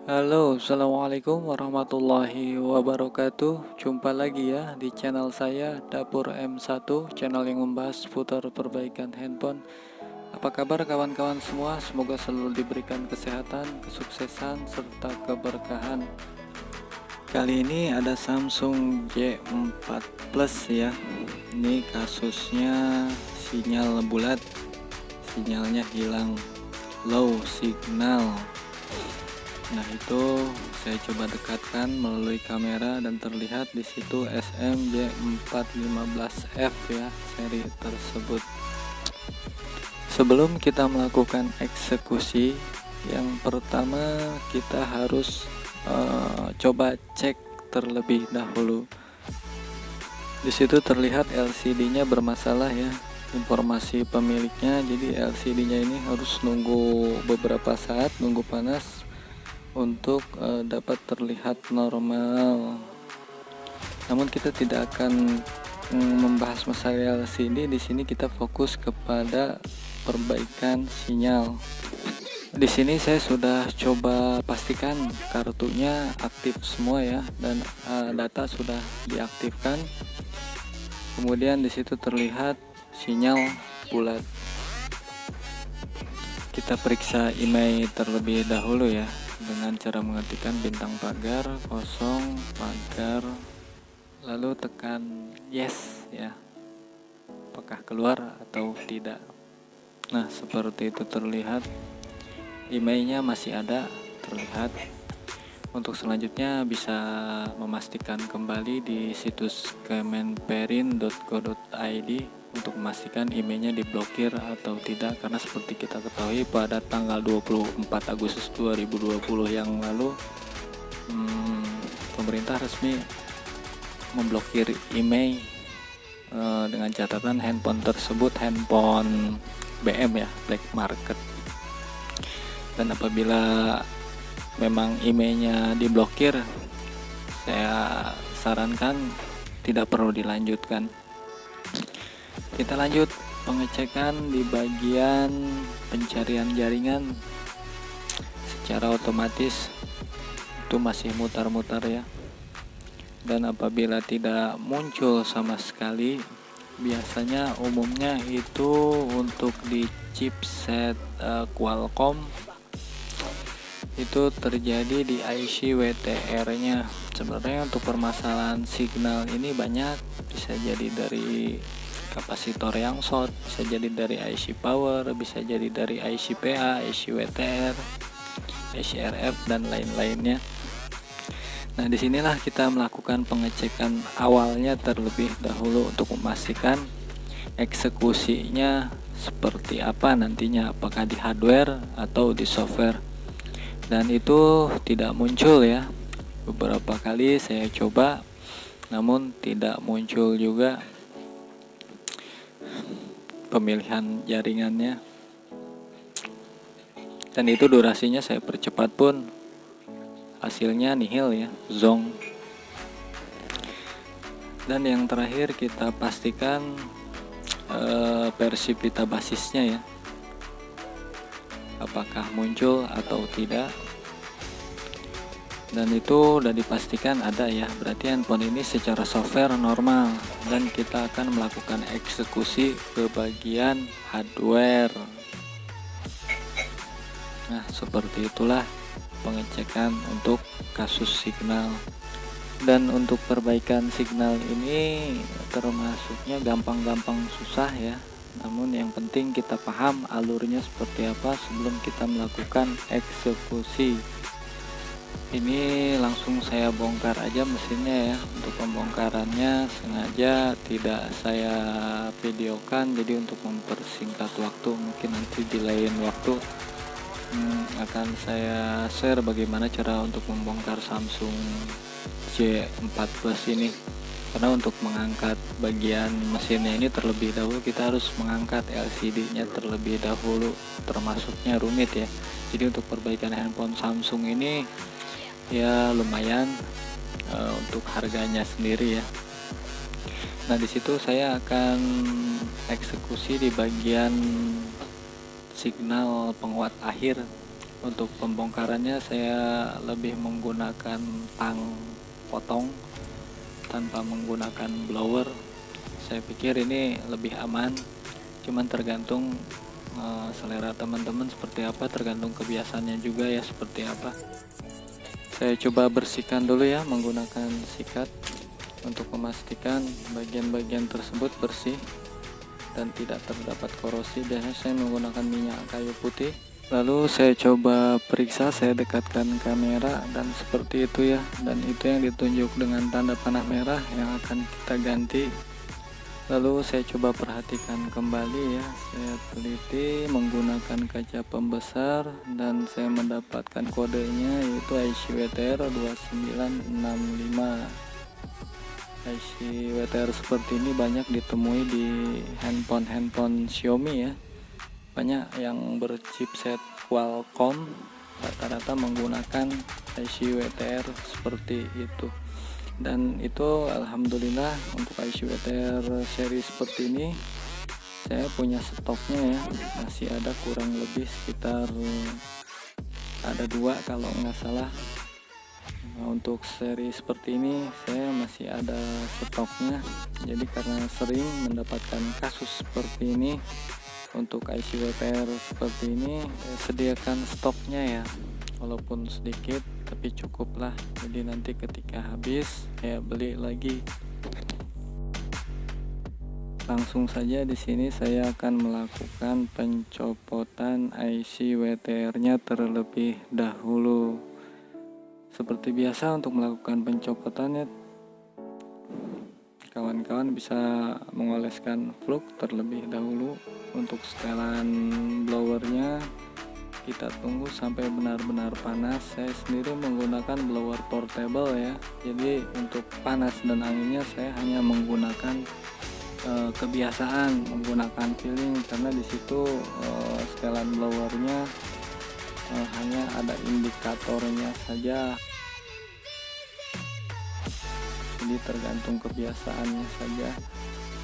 Halo, assalamualaikum warahmatullahi wabarakatuh. Jumpa lagi ya di channel saya Dapur M1, channel yang membahas seputar perbaikan handphone. Apa kabar kawan-kawan semua? Semoga selalu diberikan kesehatan, kesuksesan, serta keberkahan. Kali ini ada Samsung J4 Plus ya. Ini kasusnya sinyal bulat, sinyalnya hilang, low signal. Nah, itu saya coba dekatkan melalui kamera dan terlihat di situ SMJ415F ya, seri tersebut. Sebelum kita melakukan eksekusi, yang pertama kita harus coba cek terlebih dahulu. Di situ terlihat LCD-nya bermasalah ya, informasi pemiliknya. Jadi LCD-nya ini harus nunggu beberapa saat, nunggu panas untuk dapat terlihat normal. Namun kita tidak akan membahas masalah LCD di sini. Kita fokus kepada perbaikan sinyal. Di sini saya sudah coba pastikan kartunya aktif semua ya, dan data sudah diaktifkan. Kemudian di situ terlihat sinyal bulat. Kita periksa IMEI terlebih dahulu ya, dengan cara mengetikkan bintang pagar, kosong, pagar, lalu tekan yes ya, apakah keluar atau tidak. Nah, seperti itu terlihat, IMEI-nya masih ada terlihat. Untuk selanjutnya bisa memastikan kembali di situs kemenperin.go.id untuk memastikan emailnya diblokir atau tidak, karena seperti kita ketahui pada tanggal 24 Agustus 2020 yang lalu pemerintah resmi memblokir email dengan catatan handphone tersebut handphone BM ya, black market. Dan apabila memang emailnya diblokir, saya sarankan tidak perlu dilanjutkan. Kita lanjut pengecekan di bagian pencarian jaringan. Secara otomatis itu masih mutar-mutar ya. Dan apabila tidak muncul sama sekali, biasanya umumnya itu untuk di chipset Qualcomm itu terjadi di IC WTR-nya. Sebenarnya untuk permasalahan signal ini banyak, bisa jadi dari kapasitor yang short, bisa jadi dari IC power, bisa jadi dari IC PA, IC WTR, IC RF dan lain-lainnya. Nah, disinilah kita melakukan pengecekan awalnya terlebih dahulu untuk memastikan eksekusinya seperti apa nantinya, apakah di hardware atau di software. Dan itu tidak muncul ya. Beberapa kali saya coba, namun tidak muncul juga pemilihan jaringannya. Dan itu durasinya saya percepat pun hasilnya nihil ya, zonk. Dan yang terakhir kita pastikan versi pita basisnya ya, apakah muncul atau tidak. Dan itu udah dipastikan ada ya, berarti handphone ini secara software normal. Dan kita akan melakukan eksekusi ke bagian hardware. Nah, seperti itulah pengecekan untuk kasus signal. Dan untuk perbaikan signal ini termasuknya gampang-gampang susah ya. Namun yang penting kita paham alurnya seperti apa sebelum kita melakukan eksekusi. Ini langsung saya bongkar aja mesinnya ya. Untuk pembongkarannya sengaja tidak saya videokan, jadi untuk mempersingkat waktu, mungkin nanti di lain waktu akan saya share bagaimana cara untuk membongkar Samsung J4 Plus ini. Karena untuk mengangkat bagian mesinnya ini terlebih dahulu kita harus mengangkat LCD-nya terlebih dahulu, termasuknya rumit ya. Jadi untuk perbaikan handphone Samsung ini ya lumayan untuk harganya sendiri ya. Nah, di situ saya akan eksekusi di bagian signal penguat akhir. Untuk pembongkarannya saya lebih menggunakan tang potong tanpa menggunakan blower. Saya pikir ini lebih aman, cuman tergantung selera teman-teman seperti apa, tergantung kebiasaannya juga ya seperti apa. Saya coba bersihkan dulu ya menggunakan sikat untuk memastikan bagian-bagian tersebut bersih dan tidak terdapat korosi. Biasanya saya menggunakan minyak kayu putih. Lalu saya coba periksa, saya dekatkan kamera dan seperti itu ya. Dan itu yang ditunjuk dengan tanda panah merah yang akan kita ganti. Lalu saya coba perhatikan kembali ya. Saya teliti menggunakan kaca pembesar dan saya mendapatkan kodenya yaitu IC-WTR 2965. IC WTR seperti ini banyak ditemui di handphone Xiaomi ya. Banyak yang berchipset Qualcomm rata-rata menggunakan IC WTR seperti itu. Dan itu alhamdulillah untuk IC WTR seri seperti ini saya punya stoknya ya. Masih ada kurang lebih sekitar ada 2 kalau nggak salah. Nah, untuk seri seperti ini saya masih ada stoknya. Jadi karena sering mendapatkan kasus seperti ini, untuk IC WTR seperti ini sediakan stoknya ya, walaupun sedikit tapi cukup lah. Jadi nanti ketika habis ya beli lagi. Langsung saja di sini saya akan melakukan pencopotan IC WTR-nya terlebih dahulu. Seperti biasa untuk melakukan pencopotannya, kawan-kawan bisa mengoleskan flux terlebih dahulu. Untuk setelan blowernya kita tunggu sampai benar-benar panas. Saya sendiri menggunakan blower portable ya, jadi untuk panas dan anginnya saya hanya menggunakan kebiasaan menggunakan feeling, karena disitu setelan blowernya hanya ada indikatornya saja, jadi tergantung kebiasaannya saja.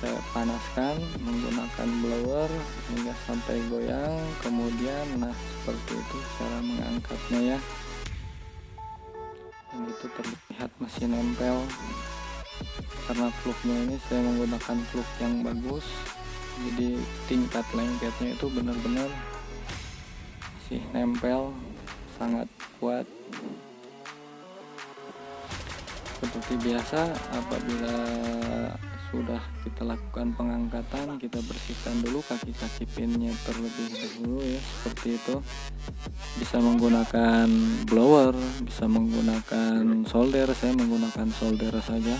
Saya panaskan menggunakan blower hingga sampai goyang, kemudian nah seperti itu cara mengangkatnya ya. Dan itu terlihat masih nempel karena fluknya ini saya menggunakan fluk yang bagus, jadi tingkat lengketnya itu benar-benar masih nempel, sangat kuat. Seperti biasa, apabila sudah kita lakukan pengangkatan, kita bersihkan dulu kaki-kaki pinnya terlebih dahulu ya, seperti itu. Bisa menggunakan blower, bisa menggunakan solder. Saya menggunakan solder saja.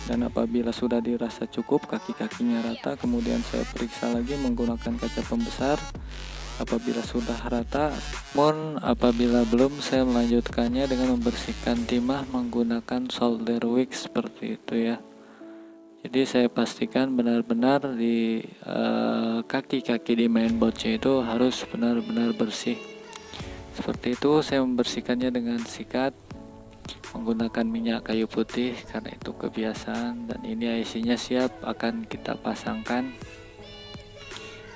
Dan apabila sudah dirasa cukup kaki-kakinya rata, kemudian saya periksa lagi menggunakan kaca pembesar. Apabila sudah rata, namun apabila belum, saya melanjutkannya dengan membersihkan timah menggunakan solder wax seperti itu ya. Jadi saya pastikan benar-benar di kaki-kaki di mainboardnya itu harus benar-benar bersih. Seperti itu saya membersihkannya dengan sikat menggunakan minyak kayu putih karena itu kebiasaan. Dan ini IC-nya siap, akan kita pasangkan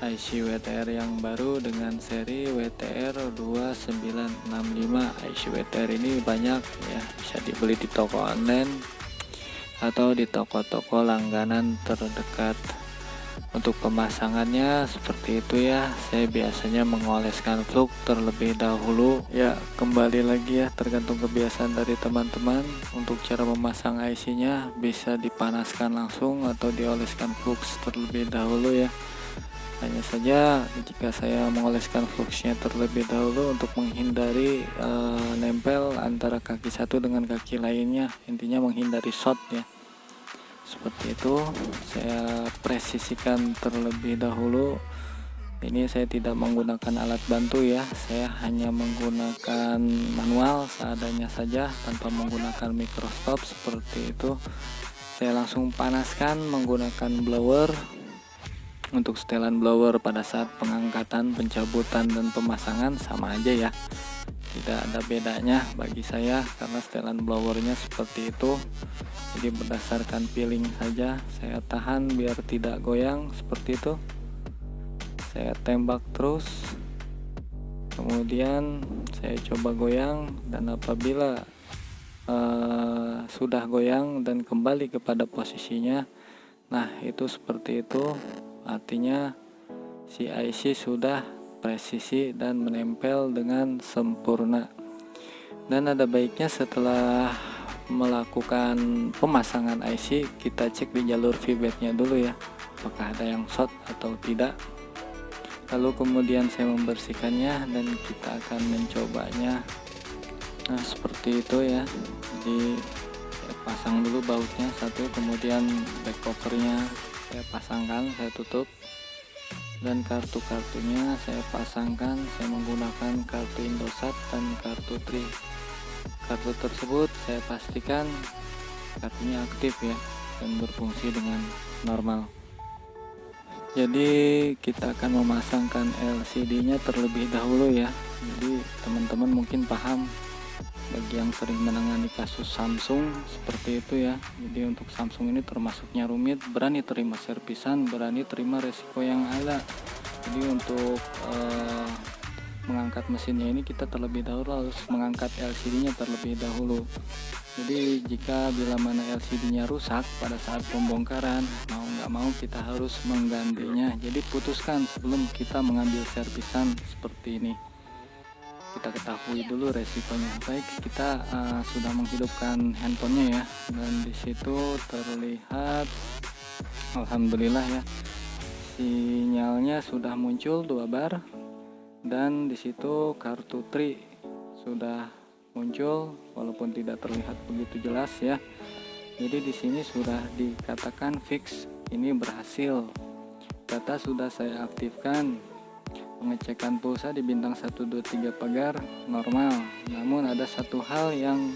IC WTR yang baru dengan seri WTR 2965. IC WTR ini banyak ya, bisa dibeli di toko online atau di toko-toko langganan terdekat. Untuk pemasangannya seperti itu ya. Saya biasanya mengoleskan fluk terlebih dahulu ya. Kembali lagi ya, tergantung kebiasaan dari teman-teman. Untuk cara memasang IC-nya bisa dipanaskan langsung atau dioleskan flux terlebih dahulu ya. Hanya saja jika saya mengoleskan fluxnya terlebih dahulu untuk menghindari nempel antara kaki satu dengan kaki lainnya, intinya menghindari short ya. Seperti itu saya presisikan terlebih dahulu. Ini saya tidak menggunakan alat bantu ya, saya hanya menggunakan manual seadanya saja tanpa menggunakan mikroskop. Seperti itu saya langsung panaskan menggunakan blower Untuk setelan blower pada saat pengangkatan, pencabutan, dan pemasangan sama aja ya, tidak ada bedanya bagi saya karena setelan blowernya seperti itu. Jadi berdasarkan feeling saja saya tahan biar tidak goyang seperti itu. Saya tembak terus, kemudian saya coba goyang, dan apabila sudah goyang dan kembali kepada posisinya, nah itu seperti itu, artinya si IC sudah presisi dan menempel dengan sempurna. Dan ada baiknya setelah melakukan pemasangan IC, kita cek di jalur feedbacknya dulu ya, apakah ada yang short atau tidak. Lalu kemudian saya membersihkannya dan kita akan mencobanya. Nah seperti itu ya. Jadi saya pasang dulu bautnya satu, kemudian back covernya saya pasangkan, saya tutup, dan kartu-kartunya saya pasangkan. Saya menggunakan kartu Indosat dan kartu Tri. Kartu tersebut saya pastikan kartunya aktif ya dan berfungsi dengan normal. Jadi kita akan memasangkan LCD-nya terlebih dahulu ya. Jadi teman-teman mungkin paham, bagi yang sering menangani kasus Samsung seperti itu ya. Jadi untuk Samsung ini termasuknya rumit, berani terima servisan, berani terima resiko yang ada. Jadi untuk mengangkat mesinnya ini kita terlebih dahulu harus mengangkat LCD-nya terlebih dahulu. Jadi jika bila mana LCD-nya rusak pada saat pembongkaran, mau nggak mau kita harus menggantinya. Jadi putuskan sebelum kita mengambil servisan seperti ini. Kita ketahui dulu resikonya. Baik, kita sudah menghidupkan handphonenya ya, dan disitu terlihat alhamdulillah ya, sinyalnya sudah muncul 2 bar, dan disitu kartu Tri sudah muncul walaupun tidak terlihat begitu jelas ya. Jadi di sini sudah dikatakan fix, ini berhasil. Data sudah saya aktifkan. Pengecekan pulsa di bintang 1, 2, 3 pagar normal. Namun ada satu hal yang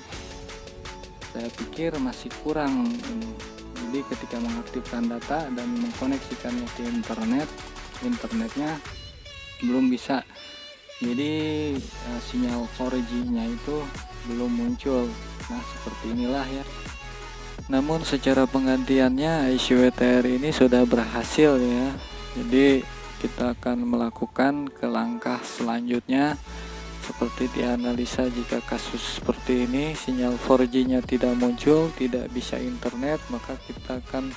saya pikir masih kurang ini. Jadi ketika mengaktifkan data dan mengkoneksikannya ke internetnya belum bisa. Jadi sinyal 4G-nya itu belum muncul. Nah seperti inilah ya. Namun secara penggantiannya ICWTR ini sudah berhasil ya. Jadi kita akan melakukan ke langkah selanjutnya, seperti dianalisa jika kasus seperti ini sinyal 4G-nya tidak muncul, tidak bisa internet, maka kita akan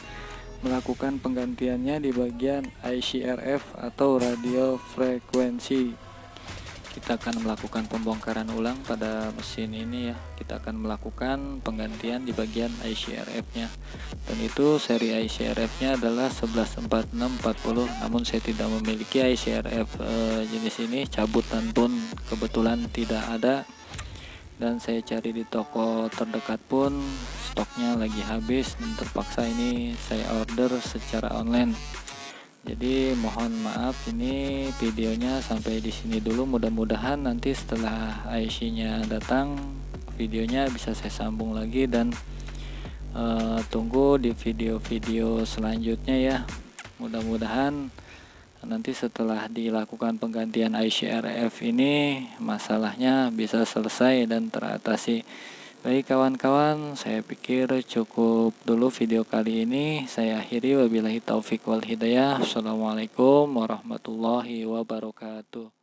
melakukan penggantiannya di bagian ICRF atau radio frekuensi. Kita akan melakukan pembongkaran ulang pada mesin ini ya. Kita akan melakukan penggantian di bagian ICRF-nya. Dan itu seri ICRF-nya adalah 114640. Namun saya tidak memiliki ICRF jenis ini, cabutan pun kebetulan tidak ada. Dan saya cari di toko terdekat pun stoknya lagi habis, dan terpaksa ini saya order secara online. Jadi mohon maaf, ini videonya sampai di sini dulu. Mudah-mudahan nanti setelah IC-nya datang, videonya bisa saya sambung lagi, dan tunggu di video-video selanjutnya ya. Mudah-mudahan nanti setelah dilakukan penggantian ICRF ini masalahnya bisa selesai dan teratasi. Baik kawan-kawan, saya pikir cukup dulu video kali ini. Saya akhiri, wabillahi taufik wal hidayah. Assalamualaikum warahmatullahi wabarakatuh.